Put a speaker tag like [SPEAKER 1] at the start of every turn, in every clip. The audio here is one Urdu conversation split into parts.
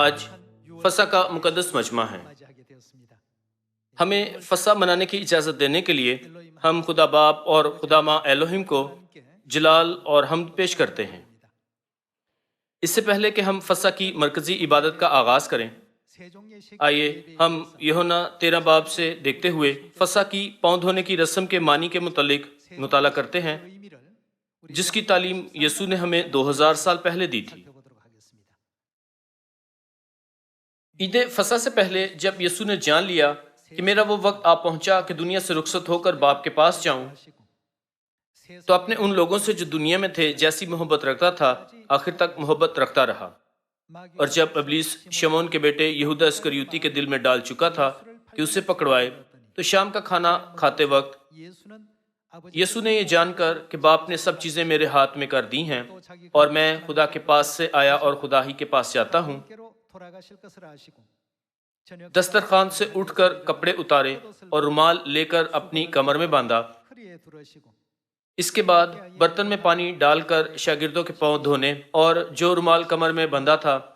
[SPEAKER 1] آج فسح کا مقدس مجمع ہے۔ ہمیں فسح منانے کی اجازت دینے کے لیے ہم خدا باپ اور خدا ماں ایلوہم کو جلال اور حمد پیش کرتے ہیں۔ اس سے پہلے کہ ہم فسح کی مرکزی عبادت کا آغاز کریں، آئیے ہم یوحنا 13 باب سے دیکھتے ہوئے فسح کی پاؤں دھونے کی رسم کے معنی کے متعلق مطالعہ کرتے ہیں، جس کی تعلیم یسوع نے ہمیں 2000 سال پہلے دی تھی۔ عید فسح سے پہلے جب یسوع نے جان لیا کہ میرا وہ وقت آ پہنچا کہ دنیا سے رخصت ہو کر باپ کے پاس جاؤں، تو اپنے ان لوگوں سے جو دنیا میں تھے جیسی محبت رکھتا تھا آخر تک محبت رکھتا رہا۔ اور جب ابلیس شمعون کے بیٹے یہودا اسکریوتی کے دل میں ڈال چکا تھا کہ اسے پکڑوائے، تو شام کا کھانا کھاتے وقت یسوع نے یہ جان کر کہ باپ نے سب چیزیں میرے ہاتھ میں کر دی ہیں اور میں خدا کے پاس سے آیا اور خدا ہی کے پاس جاتا ہوں، دسترخوان سے اٹھ کر کپڑے اتارے اور رومال لے کر اپنی کمر میں باندھا۔ اس کے بعد برتن میں پانی ڈال کر شاگردوں کے پاؤں دھونے اور جو رومال کمر میں بندھا تھا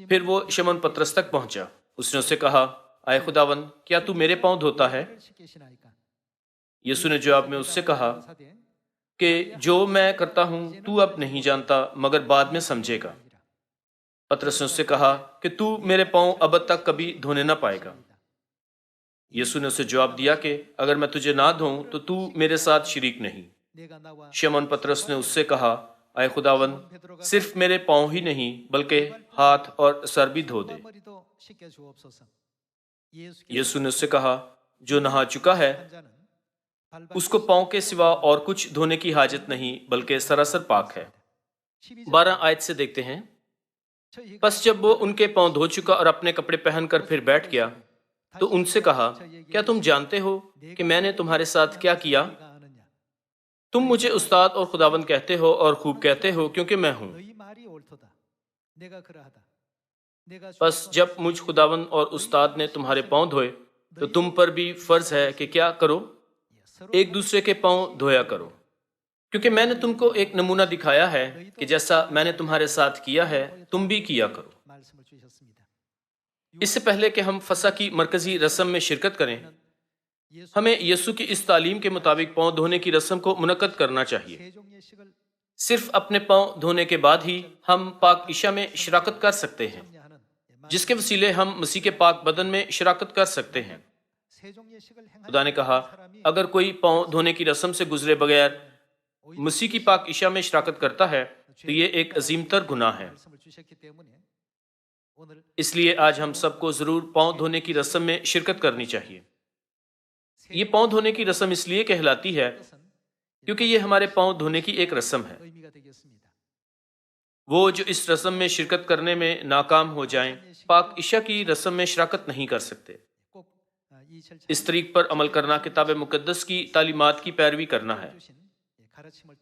[SPEAKER 1] پھر وہ شمعون پطرس تک پہنچا۔ اس نے اسے کہا، اے خداوند، کیا تو میرے پاؤں دھوتا ہے؟ یسوع نے جواب میں اس سے کہا کہ جو میں کرتا ہوں تو اب نہیں جانتا مگر بعد میں سمجھے گا۔ پطرس نے اس سے کہا کہ تو میرے پاؤں ابد تک کبھی دھونے نہ پائے گا۔ یسوع نے اسے جواب دیا کہ اگر میں تجھے نہ دھوؤں تو تو میرے ساتھ شریک نہیں۔ شمعون پطرس نے اس سے کہا، اے خداوند، صرف میرے پاؤں ہی نہیں بلکہ ہاتھ اور سر بھی دھو دے۔ یسوع نے اس سے کہا، جو نہا چکا ہے اس کو پاؤں کے سوا اور کچھ دھونے کی حاجت نہیں بلکہ سراسر پاک ہے۔ 12 آیت سے دیکھتے ہیں، پس جب وہ ان کے پاؤں دھو چکا اور اپنے کپڑے پہن کر پھر بیٹھ گیا تو ان سے کہا، کیا تم جانتے ہو کہ میں نے تمہارے ساتھ کیا کیا؟ تم مجھے استاد اور خداوند کہتے ہو اور خوب کہتے ہو کیونکہ میں ہوں۔ پس جب مجھ خداوند اور استاد نے تمہارے پاؤں دھوئے تو تم پر بھی فرض ہے کہ کیا کرو؟ ایک دوسرے کے پاؤں دھویا کرو، کیونکہ میں نے تم کو ایک نمونہ دکھایا ہے کہ جیسا میں نے تمہارے ساتھ کیا ہے تم بھی کیا کرو۔ اس سے پہلے کہ ہم فسح کی مرکزی رسم میں شرکت کریں، ہمیں یسوع کی اس تعلیم کے مطابق پاؤں دھونے کی رسم کو منعقد کرنا چاہیے۔ صرف اپنے پاؤں دھونے کے بعد ہی ہم پاک عشاء میں شراکت کر سکتے ہیں، جس کے وسیلے ہم مسیح کے پاک بدن میں شراکت کر سکتے ہیں۔ خدا نے کہا، اگر کوئی پاؤں دھونے کی رسم سے گزرے بغیر مسیح کی پاک عشاء میں شراکت کرتا ہے تو یہ ایک عظیم تر گناہ ہے۔ اس لیے آج ہم سب کو ضرور پاؤں دھونے کی رسم میں شرکت کرنی چاہیے۔ یہ پاؤں دھونے کی رسم اس لیے کہلاتی ہے کیونکہ یہ ہمارے پاؤں دھونے کی ایک رسم ہے۔ وہ جو اس رسم میں شرکت کرنے میں ناکام ہو جائیں پاک عشاء کی رسم میں شراکت نہیں کر سکتے۔ اس طریق پر عمل کرنا کتاب مقدس کی تعلیمات کی پیروی کرنا ہے،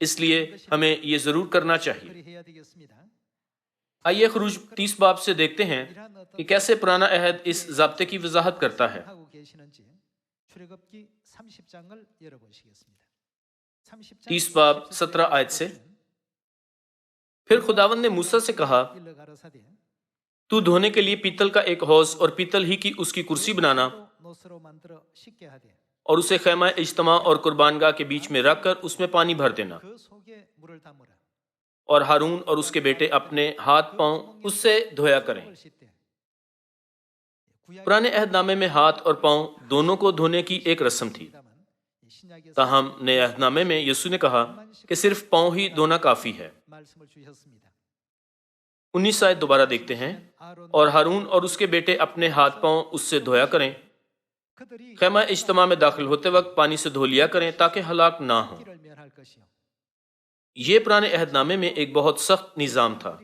[SPEAKER 1] اس لیے ہمیں یہ ضرور کرنا چاہیے۔ آئیے خروج 30 باب سے دیکھتے ہیں کہ کیسے پرانا عہد اس ضابطے کی وضاحت کرتا ہے۔ 30 باب 17 آیت سے، پھر خداوند نے موسیٰ سے کہا، تو دھونے کے لیے پیتل کا ایک حوض اور پیتل ہی کی اس کی کرسی بنانا اور اسے خیمہ اجتماع اور قربان گاہ کے بیچ میں رکھ کر اس میں پانی بھر دینا، اور ہارون اور اس کے بیٹے اپنے ہاتھ پاؤں اس سے دھویا کریں۔ پرانے عہد نامے میں ہاتھ اور پاؤں دونوں کو دھونے کی ایک رسم تھی، تاہم نئے عہد نامے میں یسوع نے کہا کہ صرف پاؤں ہی دھونا کافی ہے۔ 19 آیت دوبارہ دیکھتے ہیں، اور ہارون اور اس کے بیٹے اپنے ہاتھ پاؤں اس سے دھویا کریں، خیمہ اجتماع میں داخل ہوتے وقت پانی سے دھو لیا کریں تاکہ ہلاک نہ ہوں۔ یہ پرانے عہد نامے میں ایک بہت سخت نظام تھا۔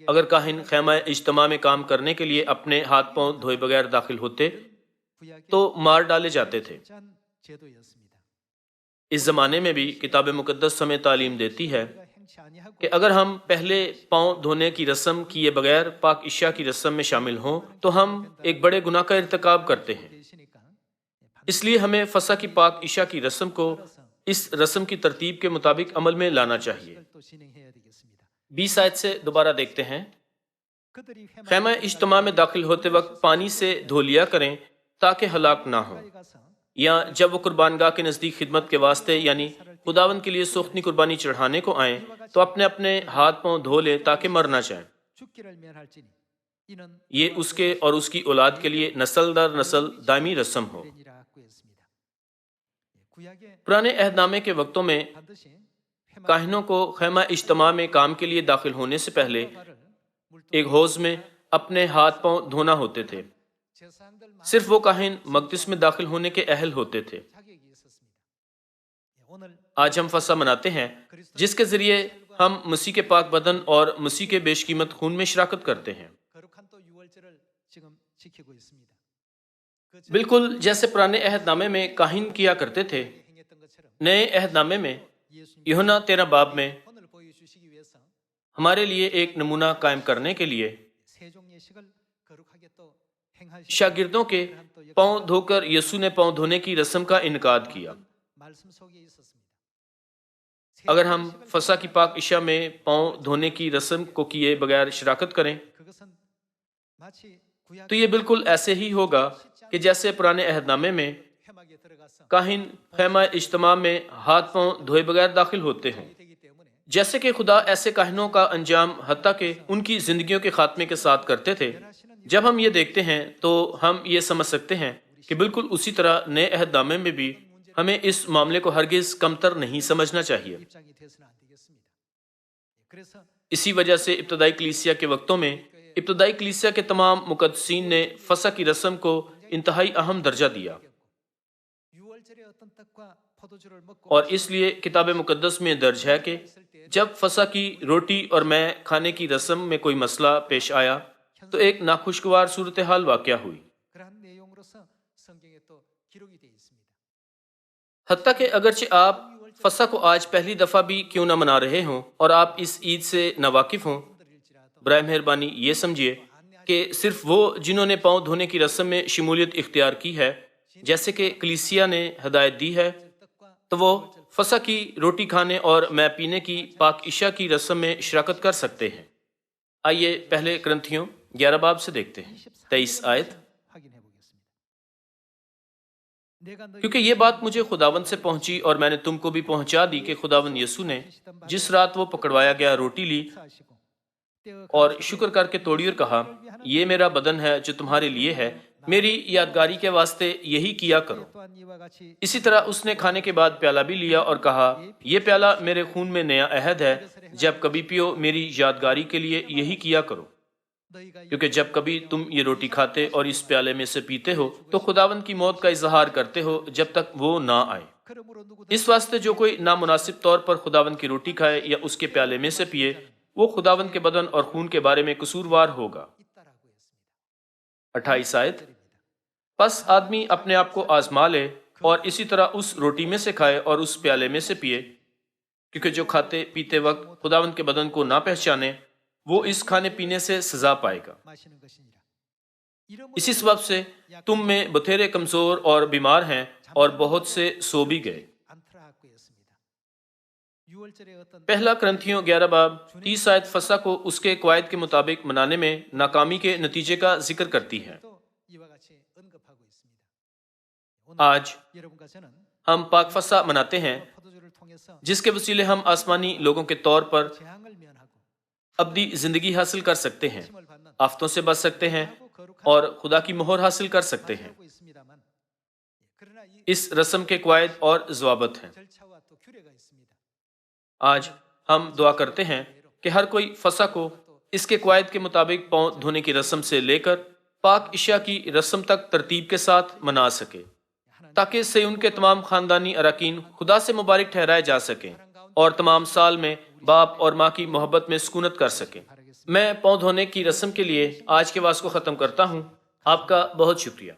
[SPEAKER 1] اگر کاہن خیمہ اجتماع میں کام کرنے کے لیے اپنے ہاتھ پاؤں دھوئے بغیر داخل ہوتے تو مار ڈالے جاتے تھے۔ اس زمانے میں بھی کتاب مقدس ہمیں تعلیم دیتی ہے کہ اگر ہم پہلے پاؤں دھونے کی رسم کیے بغیر پاک عشاء کی رسم میں شامل ہوں تو ہم ایک بڑے گناہ کا ارتکاب کرتے ہیں۔ اس لیے ہمیں فسح کی پاک عشاء کی رسم کو اس رسم کی ترتیب کے مطابق عمل میں لانا چاہیے۔ 20 آیت سے دوبارہ دیکھتے ہیں۔ خیمہ اجتماع میں داخل ہوتے وقت پانی سے دھو لیا کریں تاکہ ہلاک نہ ہوں، یا جب وہ قربانگاہ کے نزدیک خدمت کے واسطے یعنی خداوند کے لیے سوختنی قربانی چڑھانے کو آئیں تو اپنے اپنے ہاتھ پاؤں دھو لیں تاکہ مر نہ جائیں۔ یہ اس کے اور اس کی اولاد کے لیے نسل در نسل دائمی رسم ہو۔ پرانے عہد نامے کے وقتوں میں کاہنوں کو خیمہ اجتماع میں کام کے لیے داخل ہونے سے پہلے ایک حوض میں اپنے ہاتھ پاؤں دھونا ہوتے تھے۔ صرف وہ کاہن مقدس میں داخل ہونے کے اہل ہوتے تھے۔ آج ہم فصح مناتے ہیں جس کے ذریعے ہم مسیح کے پاک بدن اور مسیح کے بیش قیمت خون میں شراکت کرتے ہیں۔ بالکل جیسے پرانے عہد نامے میں کاہن کیا کرتے تھے، نئے عہد نامے میں یوحنا 13 باب میں ہمارے لیے ایک نمونہ قائم کرنے کے لیے شاگردوں کے پاؤں دھو کر یسوع نے پاؤں دھونے کی رسم کا انعقاد کیا۔ اگر ہم فصح کی پاک عشاء میں پاؤں دھونے کی رسم کو کیے بغیر شراکت کریں تو یہ بالکل ایسے ہی ہوگا کہ جیسے پرانے عہد نامے میں کاہن خیمہ اجتماع میں ہاتھ پاؤں دھوئے بغیر داخل ہوتے ہوں۔ جیسے کہ خدا ایسے کاہنوں کا انجام حتیٰ کہ ان کی زندگیوں کے خاتمے کے ساتھ کرتے تھے، جب ہم یہ دیکھتے ہیں تو ہم یہ سمجھ سکتے ہیں کہ بالکل اسی طرح نئے عہد نامے میں بھی ہمیں اس معاملے کو ہرگز کمتر نہیں سمجھنا چاہیے۔ اسی وجہ سے ابتدائی کلیسیا کے وقتوں میں ابتدائی کلیسیا کے تمام مقدسین نے فصح کی رسم کو انتہائی اہم درجہ دیا، اور اس لیے کتاب مقدس میں درج ہے کہ جب فصح کی روٹی اور میں کھانے کی رسم میں کوئی مسئلہ پیش آیا تو ایک ناخوشگوار صورتحال واقع ہوئی۔ حتیٰ کہ اگرچہ آپ فصح کو آج پہلی دفعہ بھی کیوں نہ منا رہے ہوں اور آپ اس عید سے ناواقف ہوں، برائے مہربانی یہ سمجھیے کہ صرف وہ جنہوں نے پاؤں دھونے کی رسم میں شمولیت اختیار کی ہے جیسے کہ کلیسیا نے ہدایت دی ہے، تو وہ فصح کی روٹی کھانے اور میں پینے کی پاک عشاء کی رسم میں شراکت کر سکتے ہیں۔ آئیے پہلے کرنتھیوں 11 باب سے دیکھتے ہیں 23 آیت۔ کیونکہ یہ بات مجھے خداوند سے پہنچی اور میں نے تم کو بھی پہنچا دی کہ خداوند یسوع نے جس رات وہ پکڑوایا گیا روٹی لی اور شکر کر کے توڑی اور کہا، یہ میرا بدن ہے جو تمہارے لیے ہے، میری یادگاری کے واسطے یہی کیا کرو۔ اسی طرح اس نے کھانے کے بعد پیالہ بھی لیا اور کہا، یہ پیالہ میرے خون میں نیا عہد ہے، جب کبھی پیو میری یادگاری کے لیے یہی کیا کرو۔ کیونکہ جب کبھی تم یہ روٹی کھاتے اور اس پیالے میں سے پیتے ہو تو خداوند کی موت کا اظہار کرتے ہو جب تک وہ نہ آئے۔ اس واسطے جو کوئی نامناسب طور پر خداوند کی روٹی کھائے یا اس کے پیالے میں سے پیے، وہ خداوند کے بدن اور خون کے بارے میں قصوروار ہوگا۔ 28 آیت۔ پس آدمی اپنے آپ کو آزما لے اور اسی طرح اس روٹی میں سے کھائے اور اس پیالے میں سے پیے، کیونکہ جو کھاتے پیتے وقت خداوند کے بدن کو نہ پہچانے وہ اس کھانے پینے سے سزا پائے گا۔ اسی سبب سے تم میں بتھیرے کمزور اور بیمار ہیں اور بہت سے سو بھی گئے۔ پہلا کرنتھیوں 11 باب 30 آیت فصح کو اس کے قواعد کے مطابق منانے میں ناکامی کے نتیجے کا ذکر کرتی ہے۔ آج ہم پاک فصح مناتے ہیں جس کے وسیلے ہم آسمانی لوگوں کے طور پر ابدی زندگی حاصل کر سکتے ہیں، آفتوں سے بچ سکتے ہیں اور خدا کی مہر حاصل کر سکتے ہیں۔ اس رسم کے قواعد اور ضوابط ہیں۔ آج ہم دعا کرتے ہیں کہ ہر کوئی فصح کو اس کے قواعد کے مطابق پاؤں دھونے کی رسم سے لے کر پاک عشاء کی رسم تک ترتیب کے ساتھ منا سکے، تاکہ اس سے ان کے تمام خاندانی اراکین خدا سے مبارک ٹھہرائے جا سکیں اور تمام سال میں باپ اور ماں کی محبت میں سکونت کر سکیں۔ میں پاؤں دھونے کی رسم کے لیے آج کے واعظ کو ختم کرتا ہوں۔ آپ کا بہت شکریہ۔